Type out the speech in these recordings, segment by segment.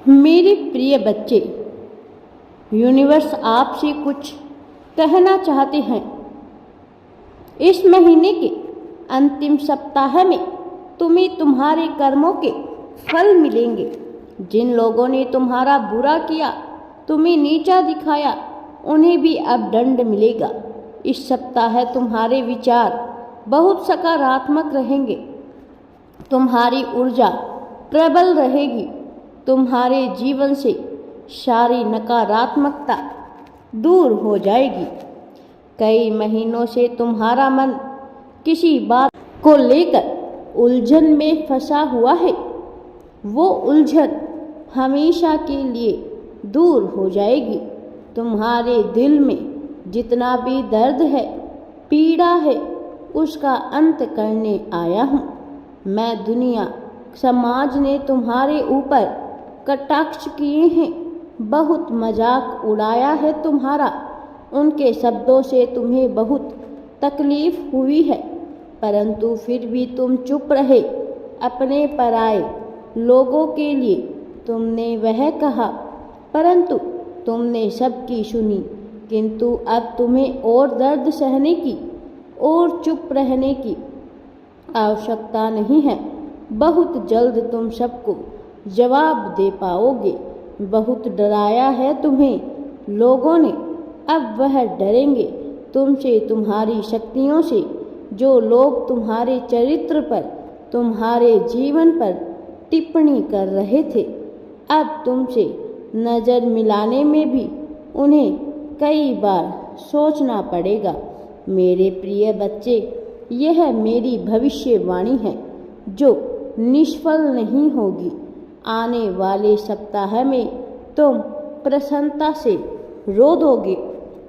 मेरे प्रिय बच्चे, यूनिवर्स आपसे कुछ कहना चाहते हैं। इस महीने के अंतिम सप्ताह में तुम्हें तुम्हारे कर्मों के फल मिलेंगे। जिन लोगों ने तुम्हारा बुरा किया, तुम्हें नीचा दिखाया, उन्हें भी अब दंड मिलेगा। इस सप्ताह तुम्हारे विचार बहुत सकारात्मक रहेंगे। तुम्हारी ऊर्जा प्रबल रहेगी। तुम्हारे जीवन से सारी नकारात्मकता दूर हो जाएगी। कई महीनों से तुम्हारा मन किसी बात को लेकर उलझन में फंसा हुआ है। वो उलझन हमेशा के लिए दूर हो जाएगी। तुम्हारे दिल में जितना भी दर्द है, पीड़ा है, उसका अंत करने आया हूँ मैं। दुनिया समाज ने तुम्हारे ऊपर कटाक्ष किए हैं, बहुत मजाक उड़ाया है तुम्हारा। उनके शब्दों से तुम्हें बहुत तकलीफ हुई है, परंतु फिर भी तुम चुप रहे। अपने पराए लोगों के लिए तुमने वह कहा, परंतु तुमने सबकी सुनी। किंतु अब तुम्हें और दर्द सहने की और चुप रहने की आवश्यकता नहीं है। बहुत जल्द तुम सबको जवाब दे पाओगे। बहुत डराया है तुम्हें लोगों ने, अब वह डरेंगे तुमसे, तुम्हारी शक्तियों से। जो लोग तुम्हारे चरित्र पर, तुम्हारे जीवन पर टिप्पणी कर रहे थे, अब तुमसे नज़र मिलाने में भी उन्हें कई बार सोचना पड़ेगा। मेरे प्रिय बच्चे, यह मेरी भविष्यवाणी है जो निष्फल नहीं होगी। आने वाले सप्ताह में तुम प्रसन्नता से रो दोगे,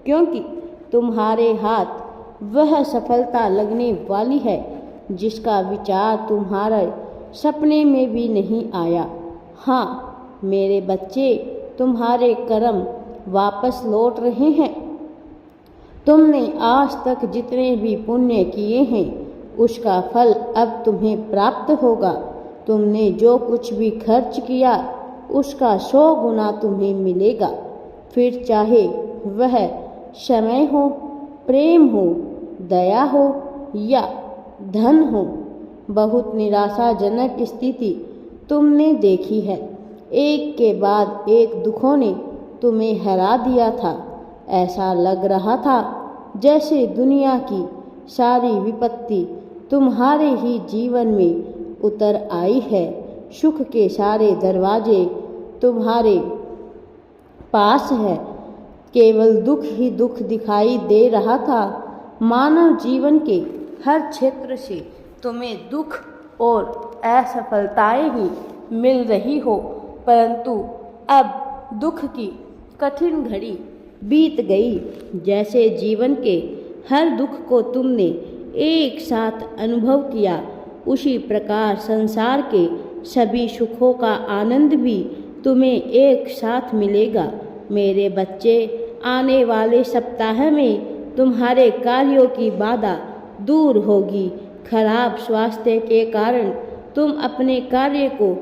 क्योंकि तुम्हारे हाथ वह सफलता लगने वाली है जिसका विचार तुम्हारे सपने में भी नहीं आया। हाँ मेरे बच्चे, तुम्हारे कर्म वापस लौट रहे हैं। तुमने आज तक जितने भी पुण्य किए हैं, उसका फल अब तुम्हें प्राप्त होगा। तुमने जो कुछ भी खर्च किया, उसका 100 गुना तुम्हें मिलेगा। फिर चाहे वह समय हो, प्रेम हो, दया हो या धन हो। बहुत निराशाजनक स्थिति तुमने देखी है। एक के बाद एक दुखों ने तुम्हें हरा दिया था। ऐसा लग रहा था जैसे दुनिया की सारी विपत्ति तुम्हारे ही जीवन में उतर आई है। सुख के सारे दरवाजे तुम्हारे पास है, केवल दुख ही दुख दिखाई दे रहा था। मानव जीवन के हर क्षेत्र से तुम्हें दुख और असफलताएं ही मिल रही हो, परंतु अब दुख की कठिन घड़ी बीत गई। जैसे जीवन के हर दुख को तुमने एक साथ अनुभव किया, उसी प्रकार संसार के सभी सुखों का आनंद भी तुम्हें एक साथ मिलेगा। मेरे बच्चे, आने वाले सप्ताह में तुम्हारे कार्यों की बाधा दूर होगी। खराब स्वास्थ्य के कारण तुम अपने कार्य को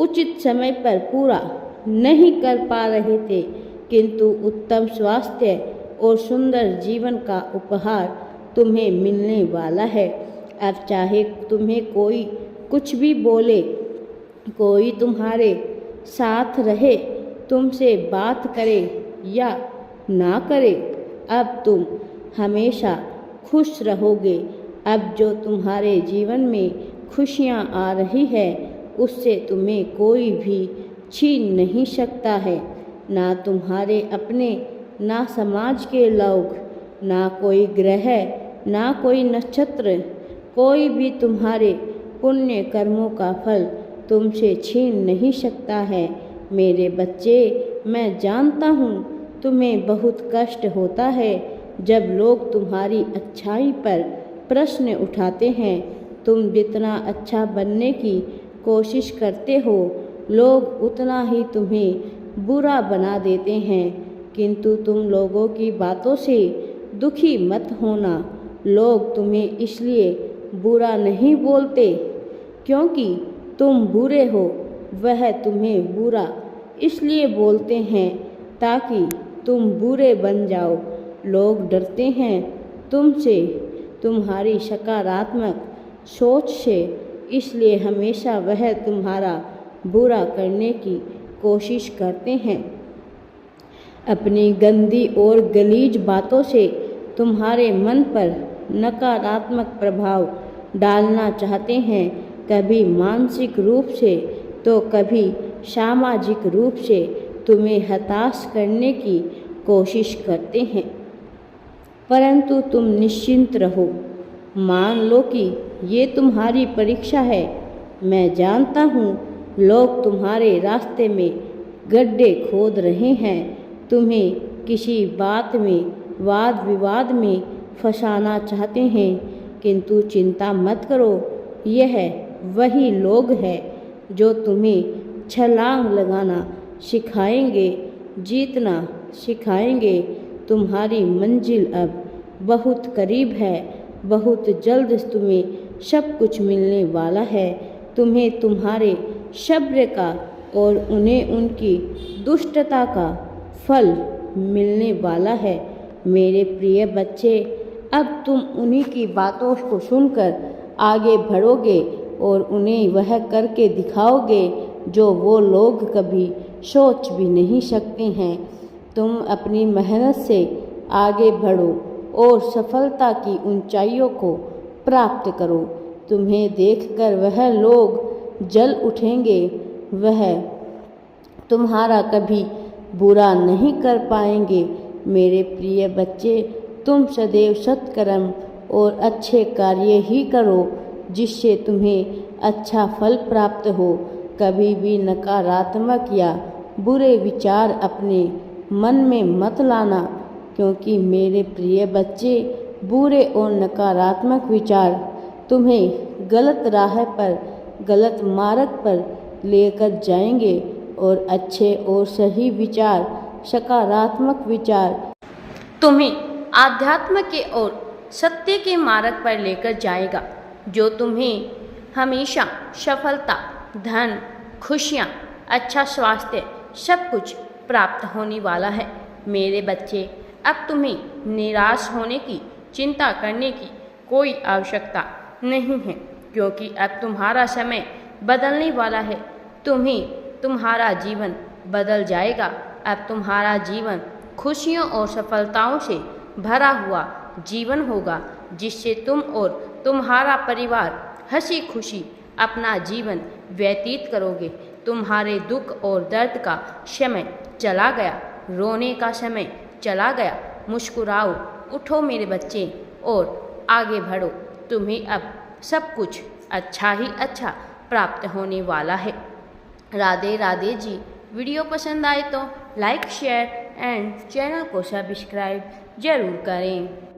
उचित समय पर पूरा नहीं कर पा रहे थे, किंतु उत्तम स्वास्थ्य और सुंदर जीवन का उपहार तुम्हें मिलने वाला है। अब चाहे तुम्हें कोई कुछ भी बोले, कोई तुम्हारे साथ रहे, तुमसे बात करे या ना करे, अब तुम हमेशा खुश रहोगे। अब जो तुम्हारे जीवन में खुशियाँ आ रही है, उससे तुम्हें कोई भी छीन नहीं सकता है। ना तुम्हारे अपने, ना समाज के लोग, ना कोई ग्रह, ना कोई नक्षत्र, कोई भी तुम्हारे पुण्य कर्मों का फल तुमसे छीन नहीं सकता है। मेरे बच्चे, मैं जानता हूँ तुम्हें बहुत कष्ट होता है जब लोग तुम्हारी अच्छाई पर प्रश्न उठाते हैं। तुम जितना अच्छा बनने की कोशिश करते हो, लोग उतना ही तुम्हें बुरा बना देते हैं। किंतु तुम लोगों की बातों से दुखी मत होना। लोग तुम्हें इसलिए बुरा नहीं बोलते क्योंकि तुम बुरे हो, वह तुम्हें बुरा इसलिए बोलते हैं ताकि तुम बुरे बन जाओ। लोग डरते हैं तुमसे, तुम्हारी सकारात्मक सोच से, इसलिए हमेशा वह तुम्हारा बुरा करने की कोशिश करते हैं। अपनी गंदी और गलीज बातों से तुम्हारे मन पर नकारात्मक प्रभाव डालना चाहते हैं, कभी मानसिक रूप से तो कभी सामाजिक रूप से तुम्हें हताश करने की कोशिश करते हैं। परंतु तुम निश्चिंत रहो, मान लो कि ये तुम्हारी परीक्षा है। मैं जानता हूँ लोग तुम्हारे रास्ते में गड्ढे खोद रहे हैं, तुम्हें किसी बात में वाद विवाद में फंसाना चाहते हैं, किंतु चिंता मत करो, यह वही लोग हैं जो तुम्हें छलांग लगाना सिखाएंगे, जीतना सिखाएंगे। तुम्हारी मंजिल अब बहुत करीब है, बहुत जल्द तुम्हें सब कुछ मिलने वाला है। तुम्हें तुम्हारे सब्र का और उन्हें उनकी दुष्टता का फल मिलने वाला है। मेरे प्रिय बच्चे, अब तुम उन्हीं की बातों को सुनकर आगे बढ़ोगे और उन्हें वह करके दिखाओगे जो वो लोग कभी सोच भी नहीं सकते हैं। तुम अपनी मेहनत से आगे बढ़ो और सफलता की ऊंचाइयों को प्राप्त करो। तुम्हें देखकर वह लोग जल उठेंगे, वह तुम्हारा कभी बुरा नहीं कर पाएंगे। मेरे प्रिय बच्चे, तुम सदैव सत्कर्म और अच्छे कार्य ही करो जिससे तुम्हें अच्छा फल प्राप्त हो। कभी भी नकारात्मक या बुरे विचार अपने मन में मत लाना, क्योंकि मेरे प्रिय बच्चे, बुरे और नकारात्मक विचार तुम्हें गलत राह पर, गलत मार्ग पर लेकर जाएंगे और अच्छे और सही विचार, सकारात्मक विचार तुम्हें आध्यात्म के और सत्य के मार्ग पर लेकर जाएगा, जो तुम्हें हमेशा सफलता, धन, खुशियाँ, अच्छा स्वास्थ्य सब कुछ प्राप्त होने वाला है। मेरे बच्चे, अब तुम्हें निराश होने की, चिंता करने की कोई आवश्यकता नहीं है, क्योंकि अब तुम्हारा समय बदलने वाला है। तुम्हारा जीवन बदल जाएगा। अब तुम्हारा जीवन खुशियों और सफलताओं से भरा हुआ जीवन होगा, जिससे तुम और तुम्हारा परिवार हंसी खुशी अपना जीवन व्यतीत करोगे। तुम्हारे दुख और दर्द का समय चला गया, रोने का समय चला गया। मुस्कुराओ, उठो मेरे बच्चे और आगे बढ़ो। तुम्हें अब सब कुछ अच्छा ही अच्छा प्राप्त होने वाला है। राधे राधे जी। वीडियो पसंद आए तो लाइक, शेयर एंड चैनल को सब्सक्राइब जरूर करें।